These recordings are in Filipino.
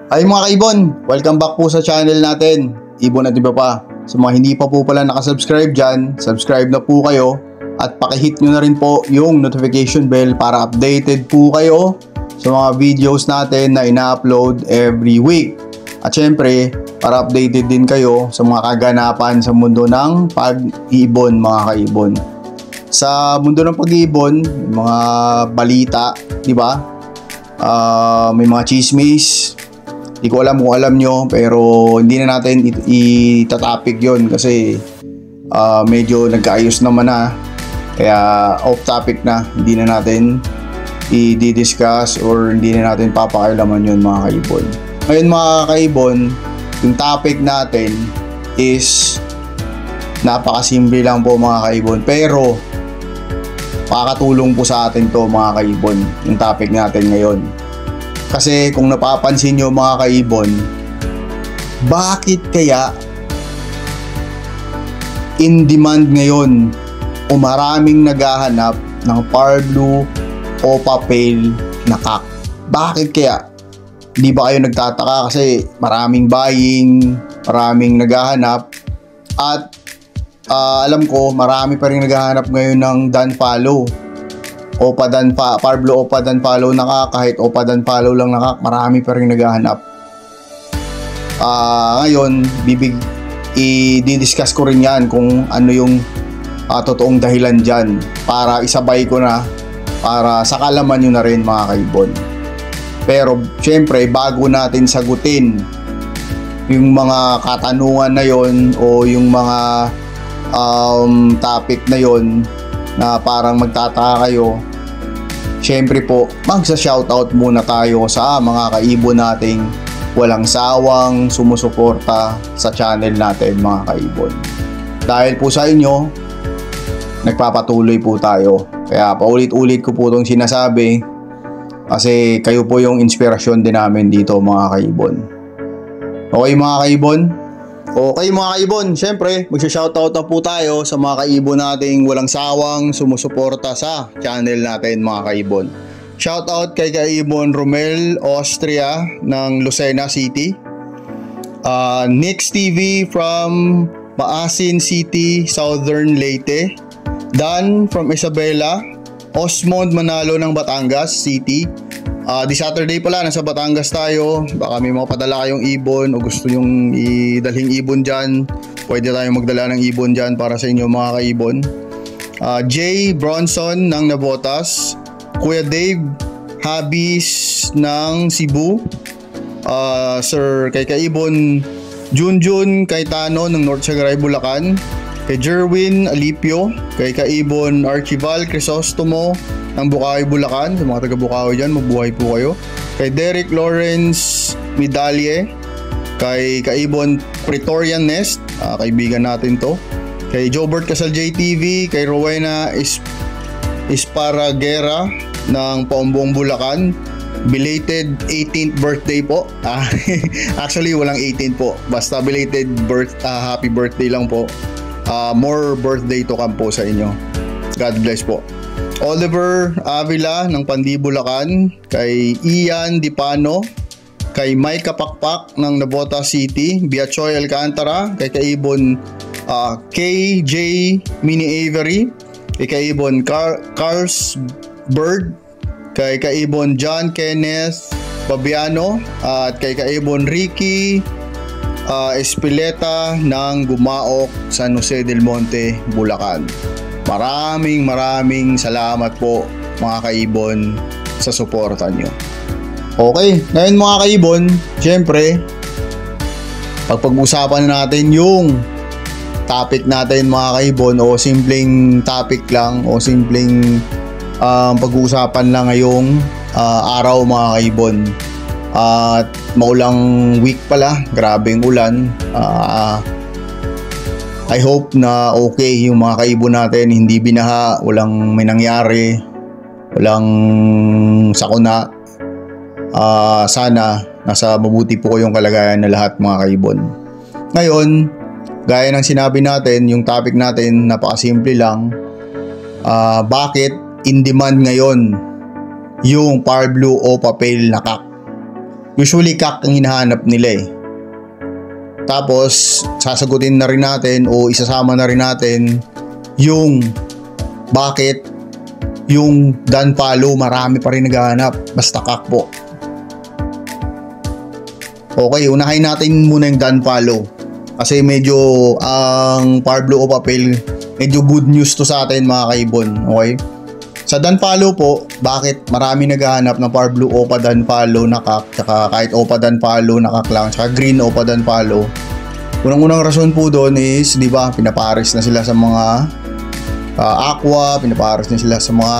Ay mga kaibon, welcome back po sa channel natin, Ibon at Iba Pa. Sa mga hindi pa po pala nakasubscribe dyan, subscribe na po kayo at pakihit nyo na rin po yung notification bell para updated po kayo sa mga videos natin na ina-upload every week. At syempre, para updated din kayo sa mga kaganapan sa mundo ng pag-iibon mga kaibon. Sa mundo ng pag-iibon, mga balita, di ba? May mga chismis. Hindi ko alam kung alam nyo, pero hindi na natin itatopic yon kasi medyo nagkaayos naman na. Kaya off topic na, hindi na natin i-discuss or hindi na natin papakailaman yun mga kaibon. Ngayon mga kaibon, yung topic natin is napakasimple lang po mga kaibon, pero makakatulong po sa atin to mga kaibon, yung topic natin ngayon. Kasi kung napapansin nyo mga kaibon, bakit kaya in demand ngayon o maraming naghahanap ng Power Blue o papel na kak? Bakit kaya? Di ba kayo nagtataka kasi maraming buying, maraming naghahanap at alam ko marami pa rin naghahanap ngayon ng Dan Follow. Opa Dan Power Blue Opa Dan Follow na kahit Opa Dan Follow lang na marami pa rin naghahanap. Ngayon i-discuss ko rin yan kung ano yung totoong dahilan dyan para isabay ko na para sa kalaman nyo na rin mga kaibon. Pero syempre bago natin sagutin yung mga katanungan na yon o yung mga topic na yon na parang magtataka kayo, syempre po magsa-shoutout muna tayo sa mga kaibon nating walang sawang sumusuporta sa channel natin mga kaibon. Dahil po sa inyo, nagpapatuloy po tayo. Kaya paulit-ulit ko po itong sinasabi kasi kayo po yung inspirasyon din namin dito mga kaibon. Okay mga kaibon? Okay mga kaibon, syempre magsha-shoutout na po tayo sa mga kaibon nating walang sawang sumusuporta sa channel natin mga kaibon. Shoutout kay kaibon Romel Austria ng Lucena City, Nix TV from Maasin City, Southern Leyte, Dan from Isabela, Osmond Manalo ng Batangas City. This Saturday pala, nasa Batangas tayo. Baka may mga padala kayong ibon o gusto nyong idalhin ibon dyan, pwede tayong magdala ng ibon dyan para sa inyo mga kaibon. Jay Bronson ng Navotas, Kuya Dave Habis ng Cebu, Sir kay kaibon Junjun Kaitano ng North Sagaray, Bulacan, kay Jerwin Alipio, kay kaibon Archival Crisostomo ng Bukawi, Bulacan. Sa mga taga Bukawi dyan, mabuhay po kayo. Kay Derek Lawrence Medalye, kay kaibon Praetorian Nest, kaibigan natin to, kay Jobert Casal JTV, kay Rowena Isparagera ng Paumbong, Bulacan. Belated 18th birthday po. Actually walang 18 po, basta belated happy birthday lang po. More birthday to come po sa inyo. God bless po. Oliver Avila ng Pandi, Bulacan, kay Ian Dipano, kay Mike Kapakpak ng Navotas City, Biachoy Alcantara, kay kaibon KJ Mini Avery, kay kaibon Carls Bird, kay kaibon John Kenneth Babiano, at kay kaibon Ricky Espileta ng Gumaok, San Jose del Monte, Bulacan. Maraming salamat po mga kaibon sa suporta nyo. Okay, ngayon mga kaibon, syempre pag-usapan natin yung topic natin mga kaibon, o simpleng topic lang o simpleng pag-uusapan lang ngayong araw mga kaibon. At maulang week pala, grabeng ulan. I hope na okay yung mga kaibon natin, hindi binaha, walang may nangyari, walang sakuna. Sana nasa mabuti po yung kalagayan na lahat mga kaibon. Ngayon, gaya ng sinabi natin, yung topic natin napakasimple lang. Bakit in demand ngayon yung Power Blue o papel na kak? Usually CAC ang hinahanap nila eh. Tapos sasagutin na rin natin o isasama na rin natin yung bakit yung done follow marami pa rin naghahanap basta CAC po. Okay, unahin natin muna yung done follow kasi medyo ang Power Blue o Papel medyo good news to sa atin mga kaibon. Okay, sa done follow po, bakit marami naghahanap ng Power Blue OPA done follow na CAC, tsaka kahit OPA done follow na CAC lang, tsaka green OPA done follow. Unang-unang rason po doon is, di ba, pinapares na sila sa mga aqua, pinapares na sila sa mga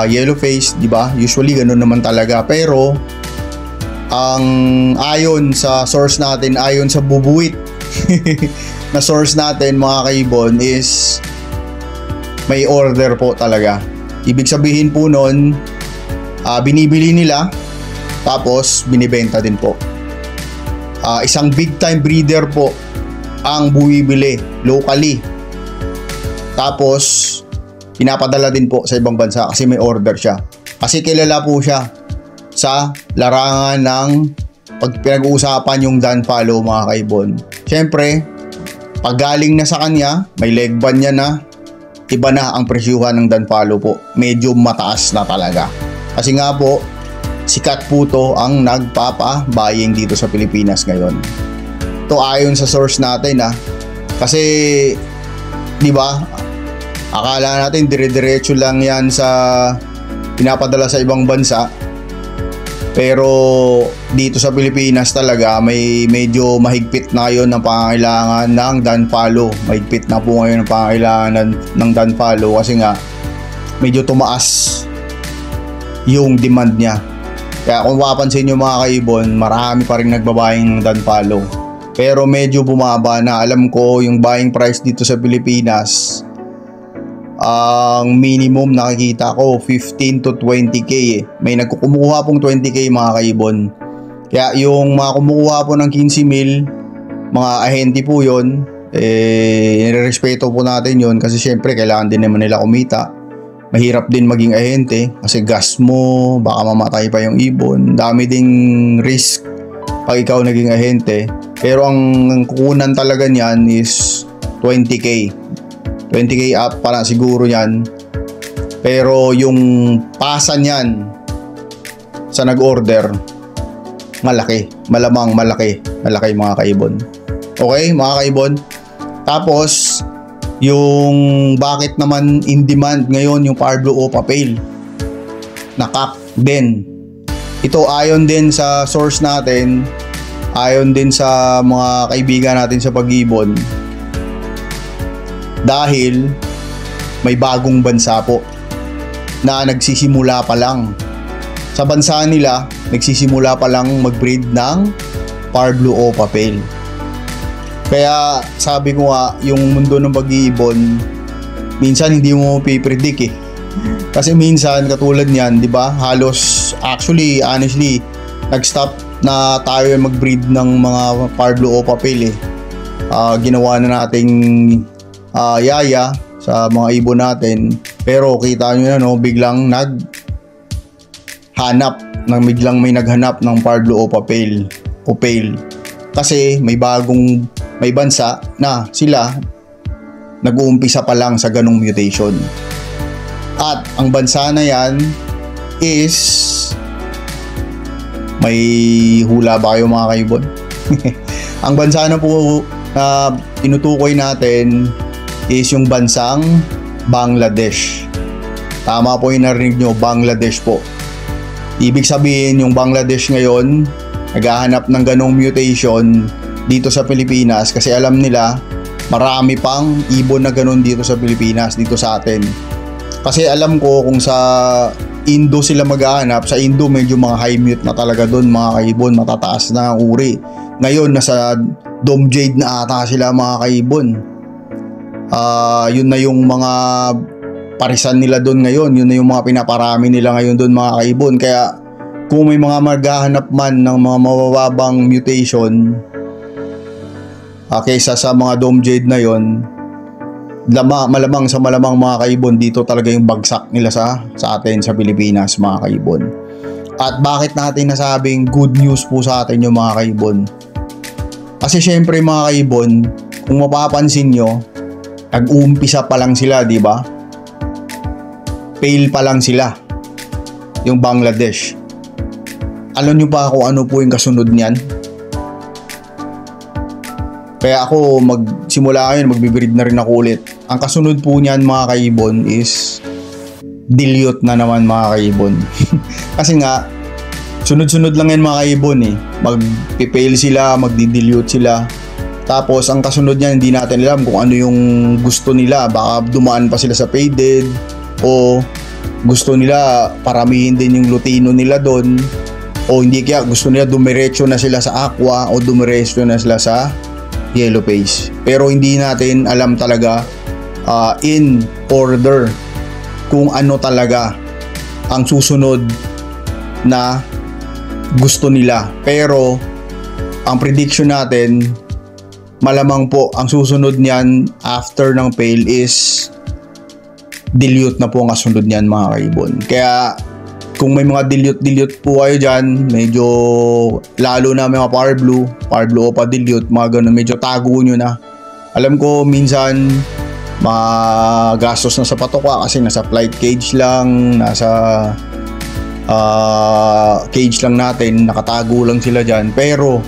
yellow face, di ba? Usually ganun naman talaga. Pero ang ayon sa source natin, ayon sa bubuwit na source natin mga kaibon is may order po talaga. Ibig sabihin po nun, binibili nila tapos binibenta din po. Isang big time breeder po ang buwibili locally. Tapos pinapadala din po sa ibang bansa kasi may order siya. Kasi kilala po siya sa larangan ng pag pinag-uusapan yung done follow mga kaibon. Siyempre, pag galing na sa kanya, may leg ban niya na, iba na ang presyuhan ng done follow po. Medyo mataas na talaga. Kasi nga po, sikat po to ang nagpapa-buying dito sa Pilipinas ngayon. Ito ayon sa source natin kasi di ba? Akala natin dire-diretso lang yan sa pinapadala sa ibang bansa. Pero dito sa Pilipinas talaga may medyo mahigpit na ngayon ng pangangailangan ng done follow. Mahigpit na po ngayon ang pangangailangan ng done follow kasi nga medyo tumaas yung demand niya. Kaya kung mapapansin nyo mga kaibon, marami pa rin nagbabaying ng done follow. Pero medyo bumaba na. Alam ko yung buying price dito sa Pilipinas, ang minimum nakikita ko 15 to 20k eh. May nagkukumuha pong 20k mga kaibon. Kaya yung mga kumukuha po ng 15 mil, mga ahente po yun, nirerespeto po natin yun kasi syempre kailangan din naman nila kumita. Mahirap din maging ahente kasi gas mo, baka mamatay pa yung ibon. Dami ding risk pag ikaw naging ahente. Pero ang kukunan talaga niyan is 20k. 20k up para siguro yan. Pero yung pasa niyan sa nag-order, malaki. Malamang malaki. Malaki mga kaibon. Okay mga kaibon. Tapos yung bakit naman in demand ngayon yung Power Blue o Papel na CAC din. Ito ayon din sa source natin, ayon din sa mga kaibigan natin sa pag-ibon. Dahil may bagong bansa po na nagsisimula pa lang. Sa bansa nila, nagsisimula pa lang mag-breed ng Power Blue o Papel. Kaya sabi ko nga, yung mundo ng pag-iibon, minsan hindi mo pipredict eh. Kasi minsan katulad niyan, 'di ba? Halos honestly, nag-stop na tayo mag-breed ng mga Power Blue o Papel eh. Ginawa na nating yaya sa mga ibon natin. Pero kita nyo na biglang biglang may naghanap ng Power Blue o Papel. Kasi may bansa na sila nag-uumpisa pa lang sa ganong mutation. At ang bansa na yan is, may hula ba kayo mga kaibon? Ang bansa na po na tinutukoy natin is yung bansang Bangladesh. Tama po yung narinig nyo, Bangladesh po. Ibig sabihin yung Bangladesh ngayon naghahanap ng ganong mutation dito sa Pilipinas kasi alam nila marami pang ibon na ganon dito sa Pilipinas, dito sa atin. Kasi alam ko kung sa Indo sila maghahanap, sa Indo medyo mga high mute na talaga doon mga kaibon, matataas na ang uri. Ngayon nasa Dome Jade na ata sila mga kaibon. Yun na yung mga parisan nila doon ngayon, yun na yung mga pinaparami nila ngayon doon mga kaibon. Kaya kung may mga maghahanap man ng mga mabababang mutation kaysa sa mga Dome Jade na yon, malamang mga kaibon, dito talaga yung bagsak nila sa atin sa Pilipinas mga kaibon. At bakit natin nasabing good news po sa atin yung mga kaibon? Kasi syempre mga kaibon, kung mapapansin nyo, nag-uumpisa pa lang sila, di ba? Fail pa lang sila, yung Bangladesh. Alam nyo ba kung ano po yung kasunod niyan? Kaya ako magsimula ngayon, magbibreed na rin ako ulit. Ang kasunod po niyan mga kaibon is dilute na naman mga kaibon. Kasi nga, sunod-sunod lang yan mga kaibon eh. Mag-fail sila, magdi-dilute sila. Tapos ang kasunod niyan, hindi natin alam kung ano yung gusto nila. Baka dumaan pa sila sa faded o gusto nila paramihin din yung lutino nila doon. O hindi kaya gusto nila dumiretso na sila sa aqua o dumiretso na sila sa yellow face. Pero hindi natin alam talaga in order kung ano talaga ang susunod na gusto nila. Pero ang prediction natin, malamang po ang susunod niyan after ng fail is dilute na po ang kasunod niyan mga kaibon. Kaya kung may mga dilute po kayo dyan, medyo lalo na mga power blue o pa dilute, mga ganun, medyo tago nyo na. Alam ko minsan magastos na sa patoka kasi nasa flight cage lang, nasa cage lang natin, nakatago lang sila dyan. Pero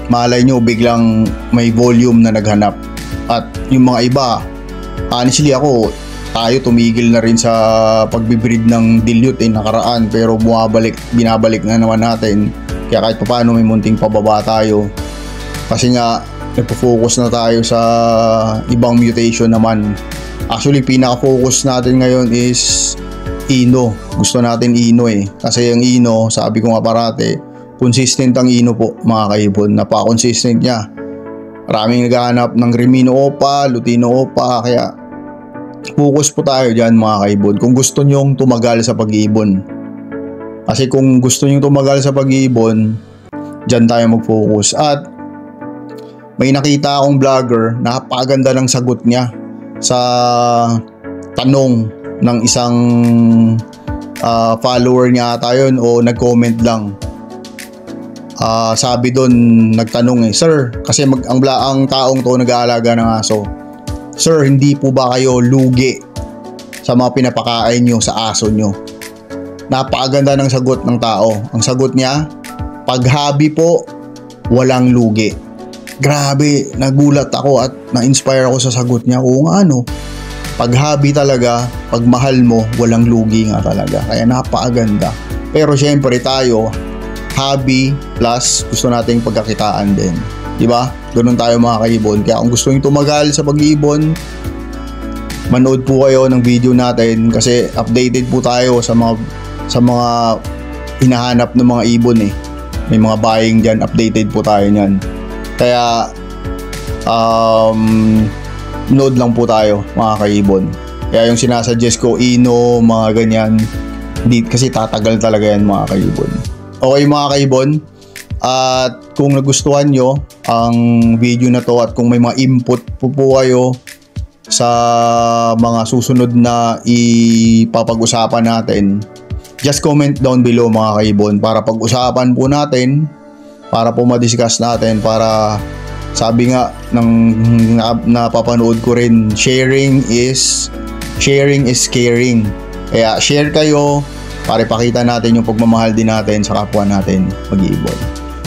malay nyo biglang may volume na naghanap. At yung mga iba, honestly tayo tumigil na rin sa pagbibreed ng dilute nakaraan, pero binabalik na naman natin. Kaya kahit paano may munting pababa tayo. Kasi nga nagpo-focus na tayo sa ibang mutation naman. Actually, pinaka-focus natin ngayon is Ino. Gusto natin Ino eh. Kasi ang Ino, sabi ko nga parate, consistent ang Ino po mga kaibon. Napaka-consistent niya. Maraming naghahanap ng Remino Opa, Lutino Opa, kaya focus po tayo dyan mga kaibon. Kung gusto nyong tumagal sa pag-iibon. Kasi kung gusto nyong tumagal sa pag-iibon, dyan tayo mag-focus. At may nakita akong vlogger, napakaganda ng sagot niya sa tanong ng isang follower niya ata yun o nag-comment lang. Sabi doon, nagtanong Sir, kasi ang taong to nag-aalaga ng aso. Sir, hindi po ba kayo lugi sa mga pinapakain nyo sa aso nyo? Napakaganda ng sagot ng tao. Ang sagot niya, pag hobby po, walang lugi. Grabe, nagulat ako at na-inspire ako sa sagot niya. Oo nga pag hobby talaga, pag mahal mo, walang lugi nga talaga. Kaya napakaganda. Pero syempre tayo, hobby plus gusto nating pagkakitaan din. Diba? Ganun tayo mga kaibon. Kaya kung gusto nyo tumagal sa pag-iibon, manood po kayo ng video natin kasi updated po tayo sa mga hinahanap ng mga ibon eh. May mga buying dyan, updated po tayo nyan. Kaya nood lang po tayo mga kaibon. Kaya yung sinasuggest ko, Ino, mga ganyan, hindi, kasi tatagal talaga yan mga kaibon. Okay mga kaibon, at kung nagustuhan nyo ang video na to at kung may mga input po kayo sa mga susunod na ipapag-usapan natin, just comment down below mga kaibon para pag-usapan po natin, para po ma-discuss natin, para sabi nga ng napapanood ko rin, sharing is caring. Kaya share kayo para ipakita natin yung pagmamahal din natin sa kapwa natin mag-iibon.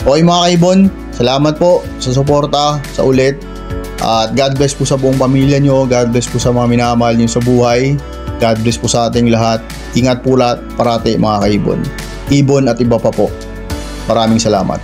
Okay mga kaibon, salamat po sa suporta sa ulit. At God bless po sa buong pamilya nyo. God bless po sa mga minamahal nyo sa buhay. God bless po sa ating lahat. Ingat po lahat parati mga kaibon. Ibon at iba pa po. Maraming salamat.